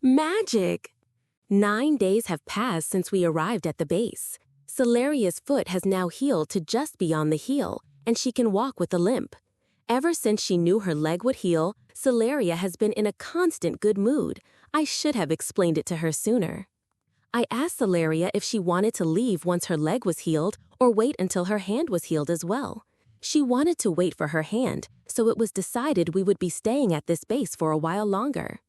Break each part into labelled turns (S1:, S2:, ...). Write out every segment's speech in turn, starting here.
S1: Magic! 9 days have passed since we arrived at the base. Celeria's foot has now healed to just beyond the heel, and she can walk with a limp. Ever since she knew her leg would heal, Celeria has been in a constant good mood. I should have explained it to her sooner. I asked Celeria if she wanted to leave once her leg was healed or wait until her hand was healed as well. She wanted to wait for her hand, so it was decided we would be staying at this base for a while longer.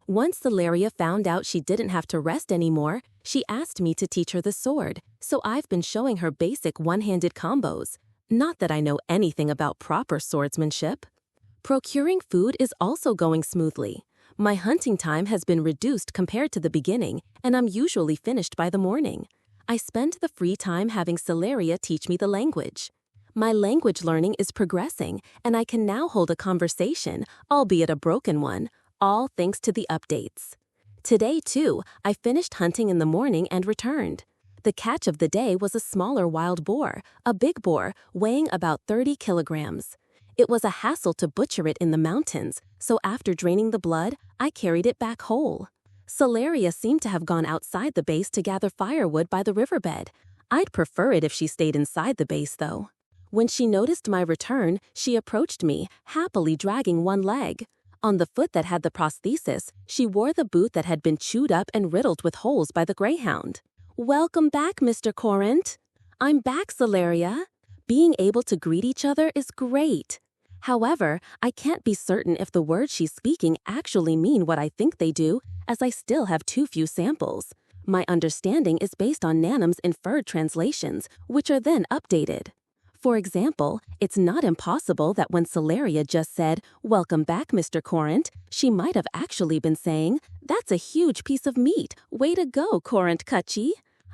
S1: Once Celeria found out she didn't have to rest anymore, she asked me to teach her the sword, so I've been showing her basic one-handed combos. Not that I know anything about proper swordsmanship. Procuring food is also going smoothly. My hunting time has been reduced compared to the beginning, and I'm usually finished by the morning. I spend the free time having Celeria teach me the language. My language learning is progressing, and I can now hold a conversation, albeit a broken one, all thanks to the updates. Today, too, I finished hunting in the morning and returned. The catch of the day was a smaller wild boar, a big boar, weighing about 30 kilograms. It was a hassle to butcher it in the mountains, so after draining the blood, I carried it back whole. Celeria seemed to have gone outside the base to gather firewood by the riverbed. I'd prefer it if she stayed inside the base, though. When she noticed my return, she approached me, happily dragging one leg. On the foot that had the prosthesis, she wore the boot that had been chewed up and riddled with holes by the greyhound. "Welcome back, Mr. Corinth." "I'm back, Celeria." Being able to greet each other is great. However, I can't be certain if the words she's speaking actually mean what I think they do, as I still have too few samples. My understanding is based on nanomes' inferred translations, which are then updated. For example, it's not impossible that when Celeria just said, "Welcome back, Mr. Corinth," she might have actually been saying, "That's a huge piece of meat. Way to go, Corinth Cucci."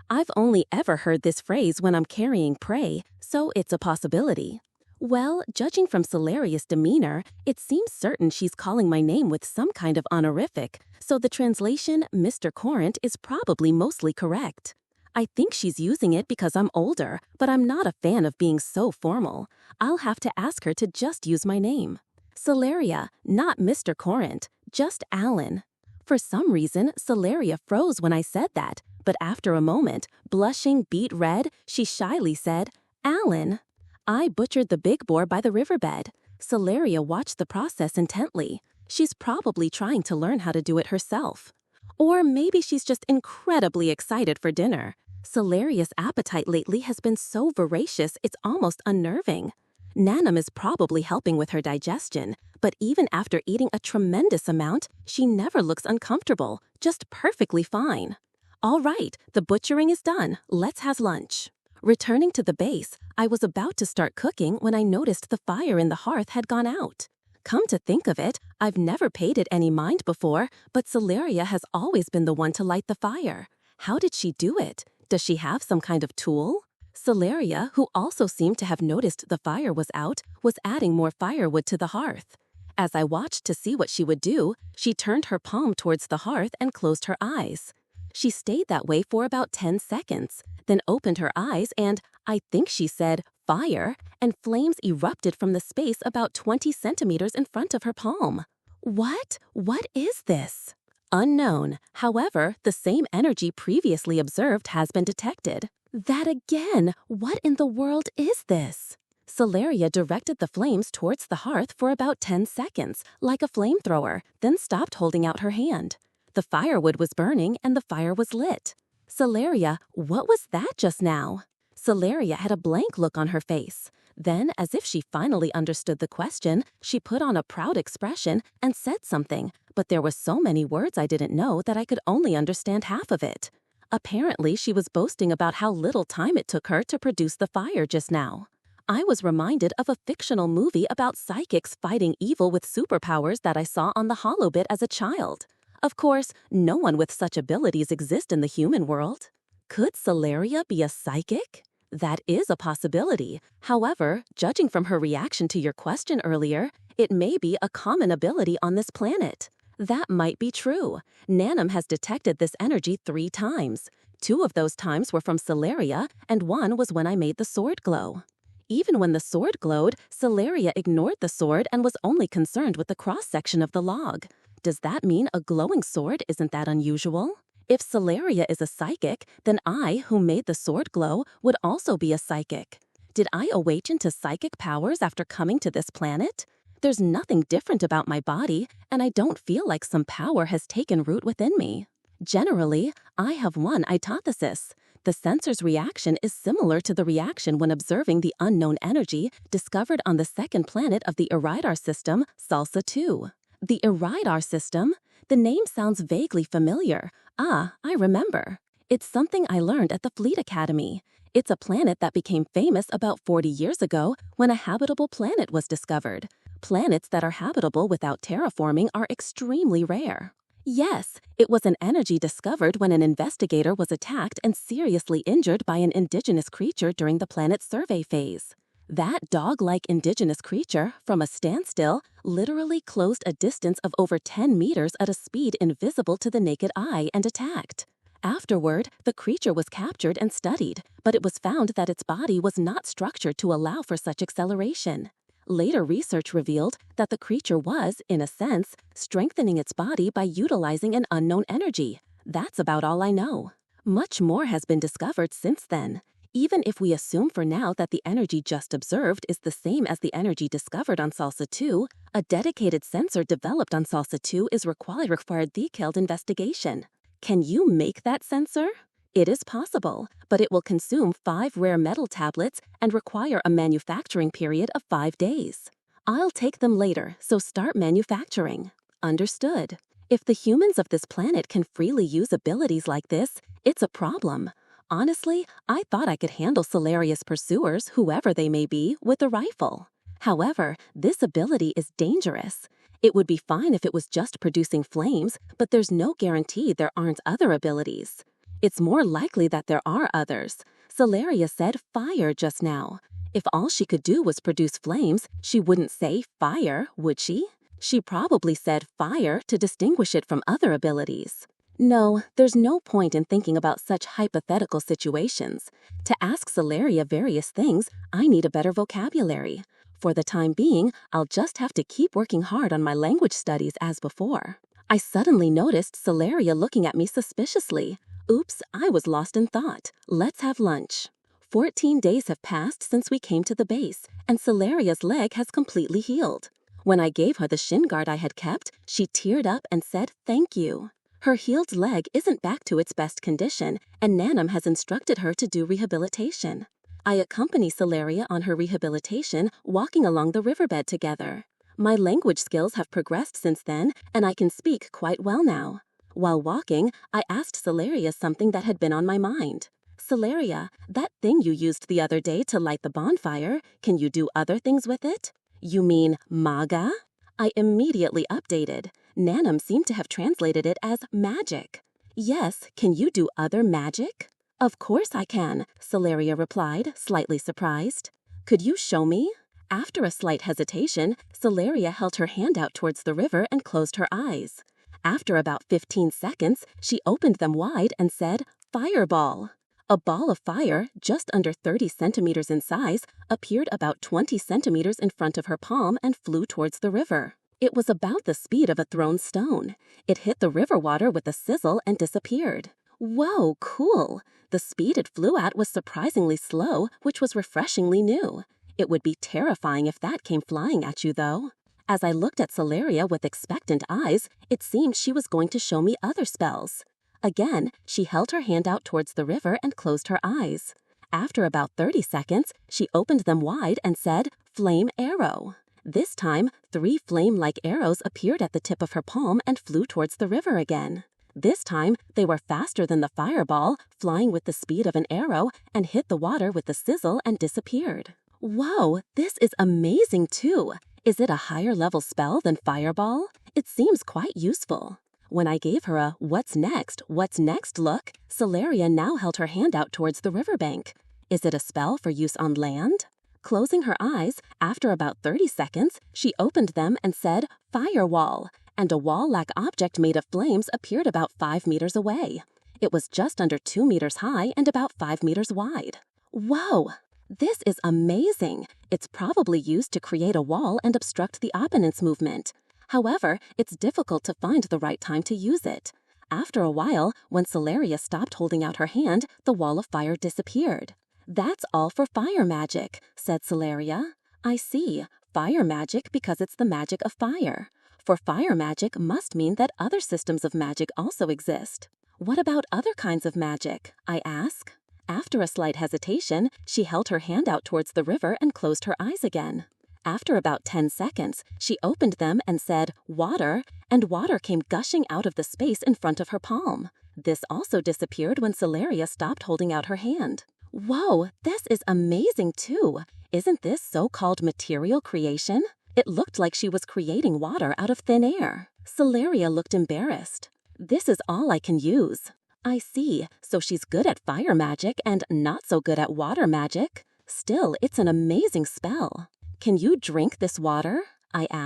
S1: I've only ever heard this phrase when I'm carrying prey, so it's a possibility. Well, judging from Celeria's demeanor, it seems certain she's calling my name with some kind of honorific, so the translation, Mr. Corinth, is probably mostly correct. I think she's using it because I'm older, but I'm not a fan of being so formal. I'll have to ask her to just use my name. Celeria, not Mr. Corinth, just Alan. For some reason, Celeria froze when I said that, but after a moment, blushing beet red, she shyly said, "Alan." I butchered the big boar by the riverbed. Celeria watched the process intently. She's probably trying to learn how to do it herself. Or maybe she's just incredibly excited for dinner. Celeria's appetite lately has been so voracious it's almost unnerving. Nanum is probably helping with her digestion, but even after eating a tremendous amount, she never looks uncomfortable, just perfectly fine. All right, the butchering is done. Let's have lunch. Returning to the base, I was about to start cooking when I noticed the fire in the hearth had gone out. Come to think of it, I've never paid it any mind before, but Celeria has always been the one to light the fire. How did she do it? Does she have some kind of tool? Celeria, who also seemed to have noticed the fire was out, was adding more firewood to the hearth. As I watched to see what she would do, she turned her palm towards the hearth and closed her eyes. She stayed that way for about 10 seconds, then opened her eyes and, I think she said, "Fire," and flames erupted from the space about 20 centimeters in front of her palm. What? What is this? Unknown. However, the same energy previously observed has been detected. That again! What in the world is this? Celeria directed the flames towards the hearth for about 10 seconds, like a flamethrower, then stopped holding out her hand. The firewood was burning and the fire was lit. Celeria, what was that just now? Celeria had a blank look on her face. Then, as if she finally understood the question, she put on a proud expression and said something, but there were so many words I didn't know that I could only understand half of it. Apparently, she was boasting about how little time it took her to produce the fire just now. I was reminded of a fictional movie about psychics fighting evil with superpowers that I saw on the Holobit as a child. Of course, no one with such abilities exists in the human world. Could Celeria be a psychic? That is a possibility. However, judging from her reaction to your question earlier, it may be a common ability on this planet. That might be true. Nanum has detected this energy 3 times. 2 of those times were from Celeria, and 1 was when I made the sword glow. Even when the sword glowed, Celeria ignored the sword and was only concerned with the cross-section of the log. Does that mean a glowing sword isn't that unusual? If Celeria is a psychic, then I, who made the sword glow, would also be a psychic. Did I awaken to psychic powers after coming to this planet? There's nothing different about my body, and I don't feel like some power has taken root within me. Generally, I have one hypothesis. The sensor's reaction is similar to the reaction when observing the unknown energy discovered on the second planet of the Iridar system, Salsa 2. The Iridar system? The name sounds vaguely familiar. Ah, I remember. It's something I learned at the Fleet Academy. It's a planet that became famous about 40 years ago when a habitable planet was discovered. Planets that are habitable without terraforming are extremely rare. Yes, it was an energy discovered when an investigator was attacked and seriously injured by an indigenous creature during the planet's survey phase. That dog-like indigenous creature, from a standstill, literally closed a distance of over 10 meters at a speed invisible to the naked eye and attacked. Afterward, the creature was captured and studied, but it was found that its body was not structured to allow for such acceleration. Later research revealed that the creature was, in a sense, strengthening its body by utilizing an unknown energy. That's about all I know. Much more has been discovered since then. Even if we assume for now that the energy just observed is the same as the energy discovered on Salsa 2, a dedicated sensor developed on Salsa 2 is required detailed investigation. Can you make that sensor? It is possible, but it will consume 5 rare metal tablets and require a manufacturing period of 5 days. I'll take them later, so start manufacturing. Understood. If the humans of this planet can freely use abilities like this, it's a problem. Honestly, I thought I could handle Celeria's pursuers, whoever they may be, with a rifle. However, this ability is dangerous. It would be fine if it was just producing flames, but there's no guarantee there aren't other abilities. It's more likely that there are others. Celeria said fire just now. If all she could do was produce flames, she wouldn't say fire, would she? She probably said fire to distinguish it from other abilities. No, there's no point in thinking about such hypothetical situations. To ask Celeria various things, I need a better vocabulary. For the time being, I'll just have to keep working hard on my language studies as before. I suddenly noticed Celeria looking at me suspiciously. Oops, I was lost in thought. Let's have lunch. 14 days have passed since we came to the base, and Celeria's leg has completely healed. When I gave her the shin guard I had kept, she teared up and said thank you. Her healed leg isn't back to its best condition, and Nanom has instructed her to do rehabilitation. I accompany Celeria on her rehabilitation, walking along the riverbed together. My language skills have progressed since then, and I can speak quite well now. While walking, I asked Celeria something that had been on my mind. Celeria, that thing you used the other day to light the bonfire, can you do other things with it? You mean maga? I immediately updated. Nanom seemed to have translated it as magic. Yes, can you do other magic? Of course I can, Celeria replied, slightly surprised. Could you show me? After a slight hesitation, Celeria held her hand out towards the river and closed her eyes. After about 15 seconds, she opened them wide and said, fireball. A ball of fire, just under 30 centimeters in size, appeared about 20 centimeters in front of her palm and flew towards the river. It was about the speed of a thrown stone. It hit the river water with a sizzle and disappeared. Whoa, cool! The speed it flew at was surprisingly slow, which was refreshingly new. It would be terrifying if that came flying at you, though. As I looked at Celeria with expectant eyes, it seemed she was going to show me other spells. Again, she held her hand out towards the river and closed her eyes. After about 30 seconds, she opened them wide and said, flame arrow. This time, 3 flame-like arrows appeared at the tip of her palm and flew towards the river again. This time, they were faster than the fireball, flying with the speed of an arrow, and hit the water with a sizzle and disappeared. Whoa, this is amazing too! Is it a higher-level spell than fireball? It seems quite useful. When I gave her a what's next look, Celeria now held her hand out towards the riverbank. Is it a spell for use on land? Closing her eyes, after about 30 seconds, she opened them and said, firewall, and a wall-like object made of flames appeared about 5 meters away. It was just under 2 meters high and about 5 meters wide. Whoa! This is amazing! It's probably used to create a wall and obstruct the opponent's movement. However, it's difficult to find the right time to use it. After a while, when Celeria stopped holding out her hand, the wall of fire disappeared. "That's all for fire magic," said Celeria. "I see. Fire magic because it's the magic of fire. For fire magic must mean that other systems of magic also exist." "What about other kinds of magic?" I asked. After a slight hesitation, she held her hand out towards the river and closed her eyes again. After about 10 seconds, she opened them and said, "Water," and water came gushing out of the space in front of her palm. This also disappeared when Celeria stopped holding out her hand. "Whoa, this is amazing too. Isn't this so-called material creation?" It looked like she was creating water out of thin air. Celeria looked embarrassed. "This is all I can use." "I see, so she's good at fire magic and not so good at water magic. Still, it's an amazing spell." "Can you drink this water?" I asked.